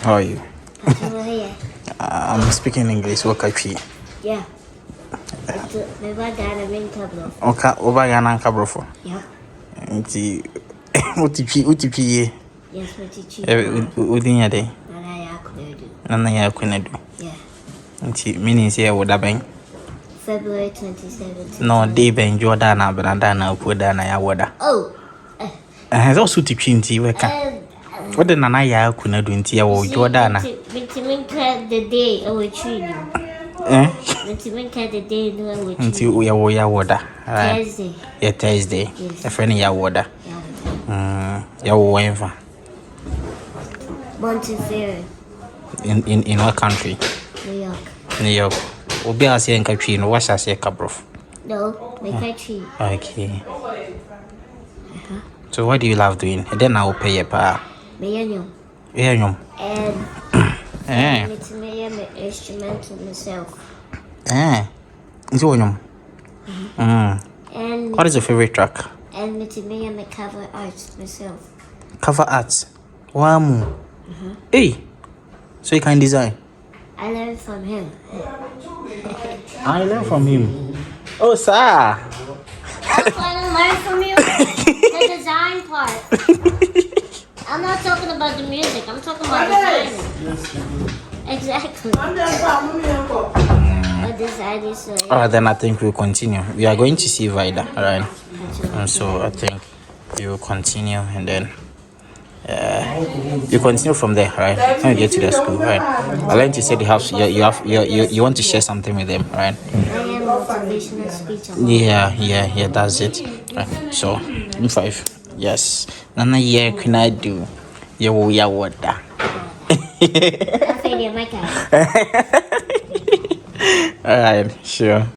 How are you? Here. I'm speaking English. What country? Yeah. My bad dad in Cablo. Okay, over Yana Cabrofo. Yeah. Nti UTP Yes, what did you within your day. I could do? Nana ya kunadu. Yeah. Nti meaning say would have been February 2017. no day ben Jordan Abandana Kudana ya wada. Oh. Has also TP nti weka. What the Nana ya kunadu nti ya wo Jordana. The day I will treat you. The day no I will treat Nti ya wo ya wada. Thursday. Yeah, Thursday. Yes. A friend ya wada. Ya wo wenfa. Montevideo. In what country? New York. New York. Obi ase en country no what ase Cabrof. No, my country. Okay. So what do you love doing? And then I'll pay you pa. Mayanyo. Yeah, And it's me an instrumental myself. Nti wonyom. And What is your favorite track? and it's me and my cover art myself. Cover art. Wamu. Hey. So you can design. I learned from him. I learn from him. Oh, sir. That's why I learned from you. The design part. I'm not talking about the music. I'm talking about designing. Exactly. What designing so Alright, then I think we'll continue. We are going to see Vida, alright? And so I think we will continue and then you continue from there, right? When you get to the school, right? I learned you said you want to share something with them, right? I am motivational speech. Yeah, that's it. Right. So, in 5, yes. Nana, yeah, can I do? Yeah, what that? I feel my cat. Alright, sure.